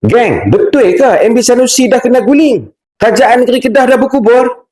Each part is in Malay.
Geng, betul ke MB Sanusi dah kena guling? Kerajaan negeri Kedah dah berkubur?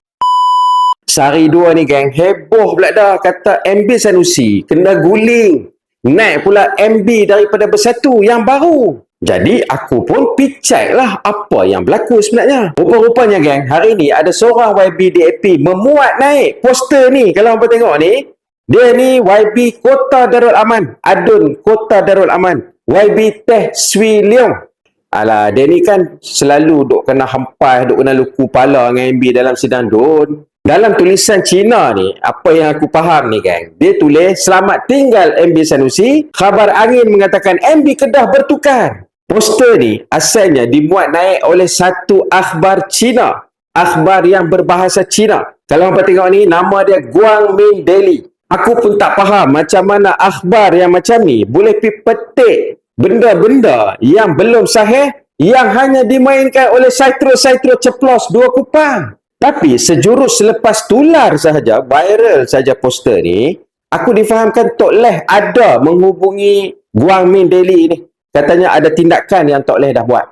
Sehari dua ni geng, heboh pula dah kata MB Sanusi kena guling. Naik pula MB daripada Bersatu yang baru. Jadi aku pun picai lah apa yang berlaku sebenarnya. Rupa-rupanya geng, hari ni ada seorang YB DAP memuat naik poster ni. Kalau hampa tengok ni, dia ni YB Kota Darul Aman, Adun Kota Darul Aman, YB Teh Swee Leong. Alah, dia ni kan selalu duk kena hampas, duk kena luku pala dengan MB dalam sidang DUN. Dalam tulisan Cina ni, apa yang aku faham ni geng, dia tulis, selamat tinggal MB Sanusi, khabar angin mengatakan MB Kedah bertukar. Poster ni asalnya dimuat naik oleh satu akhbar Cina. Akhbar yang berbahasa Cina. Kalau hampa tengok ni, nama dia Guangming Daily. Aku pun tak faham macam mana akhbar yang macam ni boleh pergi petik benda-benda yang belum sahih yang hanya dimainkan oleh saitro-saitro ceplos dua kupang. Tapi sejurus selepas tular sahaja, viral saja poster ni, aku difahamkan Tok Leh ada menghubungi Guangming Daily ni. Katanya ada tindakan yang Tok Leh dah buat.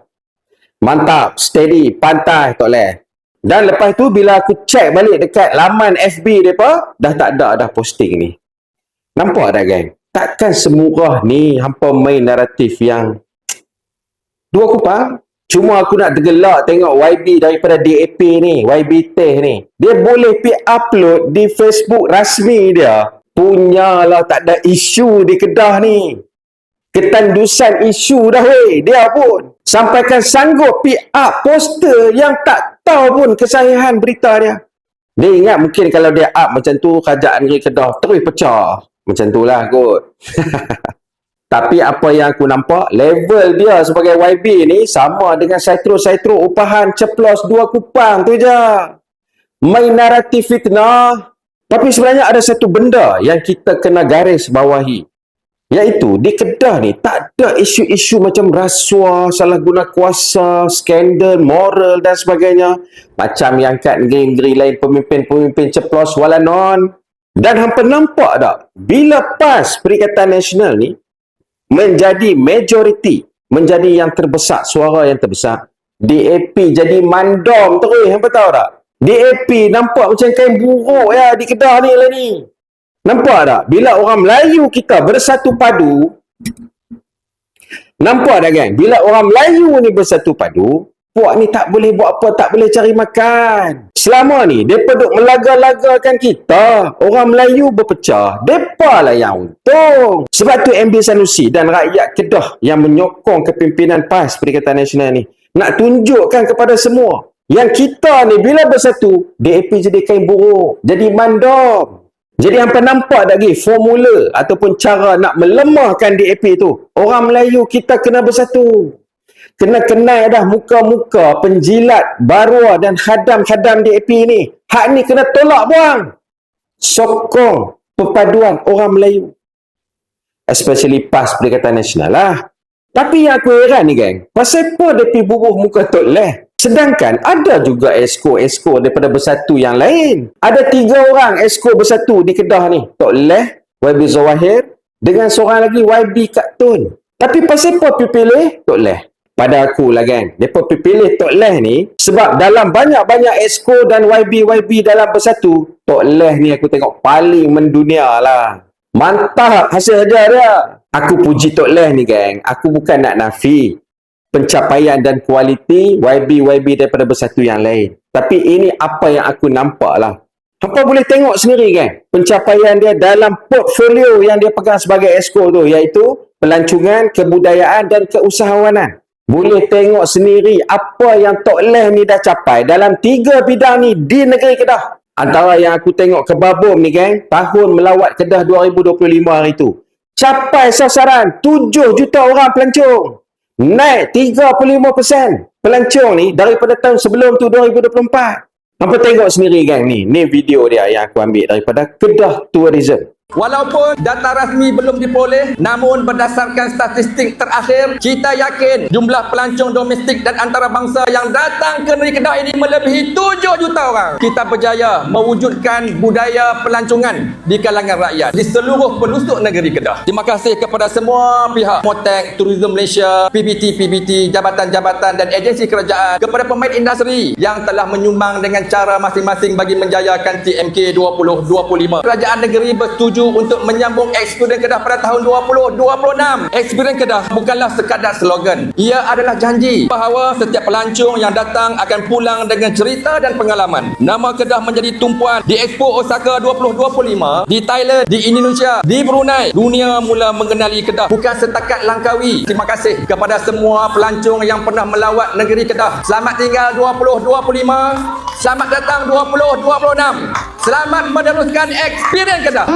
Mantap, steady, pantai Tok Leh. Dan lepas tu bila aku cek balik dekat laman FB mereka, dah tak ada dah posting ni. Nampak dah geng? Takkan semurah ni hampa main naratif yang dua kupang. Cuma aku nak tergelak tengok YB daripada DAP ni, YB Teh ni. Dia boleh pergi upload di Facebook rasmi dia. Punyalah tak ada isu di Kedah ni. Ketandusan isu dah weh, dia pun. Sampaikan sanggup pergi up poster yang tak tahu pun kesahihan berita dia. Dia ingat mungkin kalau dia up macam tu, kerajaan negeri Kedah terus pecah. Macam tu lah kot. Tapi apa yang aku nampak, level dia sebagai YB ni sama dengan saitro-saitro upahan ceplos dua kupang tu je. Main naratif fitnah. Tapi sebenarnya ada satu benda yang kita kena garis bawahi. Iaitu di Kedah ni tak ada isu-isu macam rasuah, salah guna kuasa, skandal, moral dan sebagainya. Macam yang kat negeri-negeri lain pemimpin-pemimpin ceplos walanon. Dan hampa nampak tak? Bila PAS Perikatan Nasional ni menjadi majoriti, menjadi yang terbesar, suara yang terbesar, DAP jadi mandom terus, hampa tahu tak? DAP nampak macam kain buruk ya di Kedah ni lah ni. Nampak tak? Bila orang Melayu kita bersatu padu, nampak tak kan? Bila orang Melayu ni bersatu padu, puak ni tak boleh buat apa, tak boleh cari makan. Selama ni, mereka duk melaga-lagakan kita. Orang Melayu berpecah. Mereka lah yang untung. Sebab tu MB Sanusi dan rakyat Kedah yang menyokong kepimpinan PAS Perikatan Nasional ni nak tunjukkan kepada semua yang kita ni bila bersatu, DAP jadi kain buruk, jadi mandom. Jadi hampa nampak tak lagi formula ataupun cara nak melemahkan DAP tu. Orang Melayu kita kena bersatu. Kena kenal dah muka-muka penjilat, barua dan khadam-khadam DAP ni. Hak ni kena tolak buang. Sokong perpaduan orang Melayu. Especially PAS Perikatan Nasional lah. Tapi yang aku heran ni geng, pasal apa DAP bubuh muka Tok Leh? Sedangkan ada juga esko-esko daripada Bersatu yang lain. Ada 3 orang esko Bersatu di Kedah ni. Tok Leh, YB Zawahir, dengan seorang lagi YB Kak Tun. Tapi pasal apa pilih Tok Leh? Pada aku lah kan, mereka pilih Tok Leh ni sebab dalam banyak-banyak esko dan YB dalam Bersatu, Tok Leh ni aku tengok paling mendunia lah. Mantap hasil ajar dia. Aku puji Tok Leh ni geng. Aku bukan nak nafi pencapaian dan kualiti YB daripada Bersatu yang lain. Tapi ini apa yang aku nampak lah. Apa boleh tengok sendiri kan pencapaian dia dalam portfolio yang dia pegang sebagai esko tu, iaitu pelancongan, kebudayaan dan keusahawanan. Boleh tengok sendiri apa yang Tok Leh ni dah capai dalam 3 bidang ni di negeri Kedah. Antara yang aku tengok kebabum ni geng, tahun melawat Kedah 2025 hari tu, capai sasaran 7 juta orang pelancong. Naik 35% pelancong ni daripada tahun sebelum tu 2024. Hampa tengok sendiri geng ni. Ni video dia yang aku ambil daripada Kedah Tourism. Walaupun data rasmi belum diperoleh, namun berdasarkan statistik terakhir, kita yakin jumlah pelancong domestik dan antarabangsa yang datang ke negeri Kedah ini melebihi 7 juta orang. Kita berjaya mewujudkan budaya pelancongan di kalangan rakyat di seluruh pelosok negeri Kedah. Terima kasih kepada semua pihak, Motek, Tourism Malaysia, PBT, jabatan-jabatan dan agensi kerajaan, kepada pemain industri yang telah menyumbang dengan cara masing-masing bagi menjayakan TMK 2025. Kerajaan negeri bersetuju untuk menyambung Experience Kedah pada tahun 2026. Experience Kedah bukanlah sekadar slogan. Ia adalah janji bahawa setiap pelancong yang datang akan pulang dengan cerita dan pengalaman. Nama Kedah menjadi tumpuan di Expo Osaka 2025, di Thailand, di Indonesia, di Brunei. Dunia mula mengenali Kedah, bukan setakat Langkawi. Terima kasih kepada semua pelancong yang pernah melawat negeri Kedah. Selamat tinggal 2025. Selamat datang 2026. Selamat meneruskan Experience Kedah.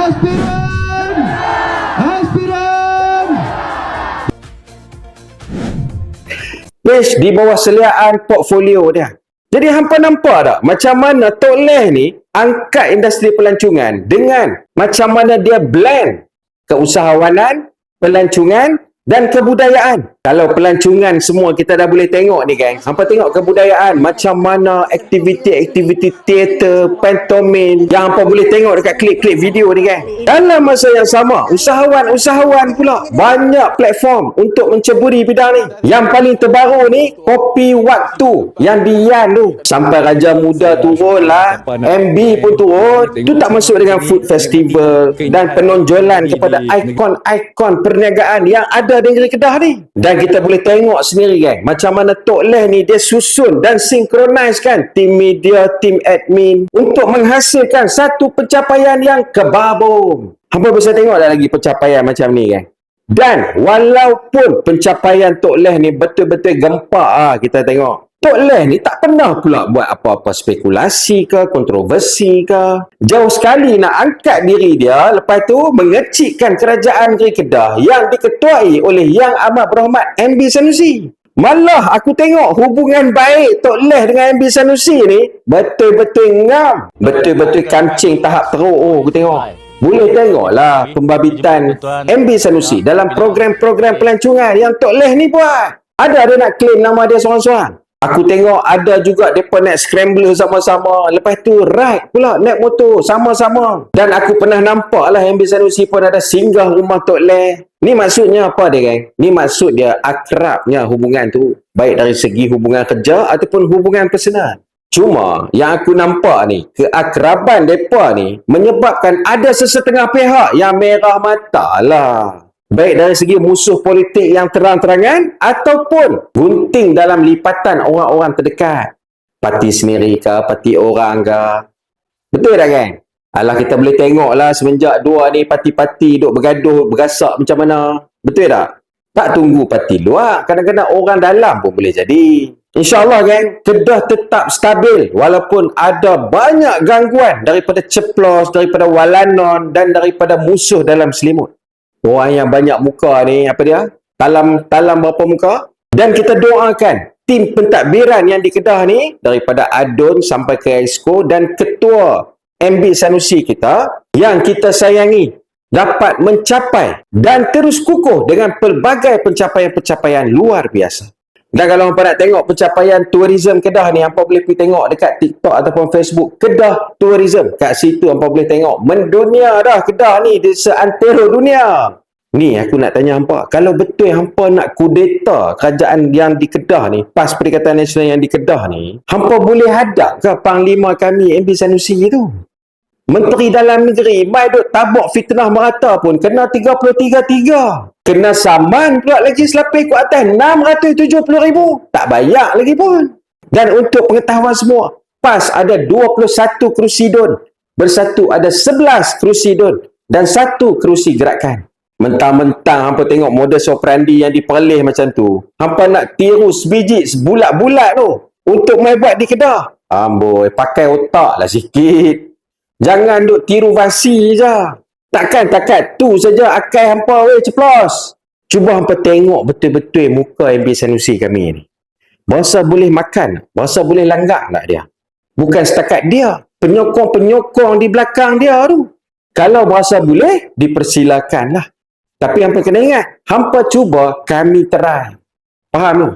Wish di bawah seliaan portfolio dia. Jadi hampa nampak tak macam mana Tok Leh ni angkat industri pelancongan dengan macam mana dia blend keusahawanan, pelancongan dan kebudayaan. Kalau pelancongan semua kita dah boleh tengok ni geng. Hampa tengok kebudayaan macam mana aktiviti-aktiviti teater, pantomim yang hampa boleh tengok dekat klip-klip video ni geng. Dalam masa yang sama, usahawan-usahawan pula banyak platform untuk menceburi bidang ni. Yang paling terbaru ni Kopi Waktu yang di Yan tu. Sampai Raja Muda turun lah, MB pun turun. Tu tak masuk dengan food festival dan penonjolan kepada ikon-ikon perniagaan yang ada di negeri Kedah ni. Dan kita boleh tengok sendiri kan macam mana Tok Leh ni dia susun dan synchronize tim media, tim admin untuk menghasilkan satu pencapaian yang kebabung. Hampa bisa tengok dah lagi pencapaian macam ni kan. Dan walaupun pencapaian Tok Leh ni betul-betul gempak kita tengok, Tok Leh ni tak pernah pula buat apa-apa spekulasi ke, kontroversi ke. Jauh sekali nak angkat diri dia, lepas tu mengecikkan kerajaan negeri Kedah yang diketuai oleh Yang Amat Berhormat MB Sanusi. Malah aku tengok hubungan baik Tok Leh dengan MB Sanusi ni betul-betul ngam. Betul-betul kancing tahap teruk aku tengok. Boleh tengoklah pembabitan MB Sanusi dalam program-program pelancongan yang Tok Leh ni buat. Ada dia nak claim nama dia seorang-seorang. Aku tengok ada juga mereka naik scrambler sama-sama. Lepas tu ride pula naik motor sama-sama. Dan aku pernah nampak lah MB Sanusi pun ada singgah rumah Tok Leh. Ni maksudnya apa dia geng? Ni maksud dia akrabnya hubungan tu. Baik dari segi hubungan kerja ataupun hubungan personal. Cuma yang aku nampak ni, keakraban mereka ni menyebabkan ada sesetengah pihak yang merah mata lah. Baik dari segi musuh politik yang terang-terangan ataupun gunting dalam lipatan orang-orang terdekat. Parti sendiri ke, parti orang ke. Betul tak kan? Alah kita boleh tengok lah semenjak dua ni parti-parti duk bergaduh, bergasak macam mana. Betul tak? Tak tunggu parti luar. Kadang-kadang orang dalam pun boleh jadi. InsyaAllah kan, Kedah tetap stabil walaupun ada banyak gangguan daripada ceplos, daripada walanon dan daripada musuh dalam selimut. Orang yang banyak muka ni, apa dia? Talam berapa muka? Dan kita doakan tim pentadbiran yang di Kedah ni, daripada Adun sampai ke Exco dan ketua MB Sanusi kita, yang kita sayangi, dapat mencapai dan terus kukuh dengan pelbagai pencapaian-pencapaian luar biasa. Dan kalau hampa nak tengok pencapaian tourism Kedah ni, hampa boleh pergi tengok dekat TikTok ataupun Facebook Kedah Tourism. Kat situ hampa boleh tengok mendunia dah Kedah ni di seantero dunia. Ni aku nak tanya hampa, kalau betul hampa nak kudeta kerajaan yang di Kedah ni, PAS Perikatan Nasional yang di Kedah ni, hampa boleh hadap ke Panglima kami MB Sanusi tu? Menteri Dalam Negeri mai duk tabuk fitnah merata pun kena 33-3. Kena saman pula lagi selapis ku atas 670,000. Tak bayar lagi pun. Dan untuk pengetahuan semua, PAS ada 21 kerusi DUN. Bersatu ada 11 kerusi DUN dan 1 kerusi gerakan. Mentang-mentang hampa tengok modus operandi yang diperleh macam tu, hampa nak tiru sebiji sebulat-bulat tu untuk mai buat di Kedah. Amboi, pakai otak lah sikit. Jangan duk tiru vasi je. Takkan tu saja akai hampa ceplos. Cuba hampa tengok betul-betul muka MB Sanusi kami ni. Bahasa boleh makan, bahasa boleh langgak tak dia? Bukan setakat dia, penyokong-penyokong di belakang dia tu. Kalau berasa boleh, dipersilakanlah. Tapi hampa kena ingat, hampa cuba, kami try. Faham tu?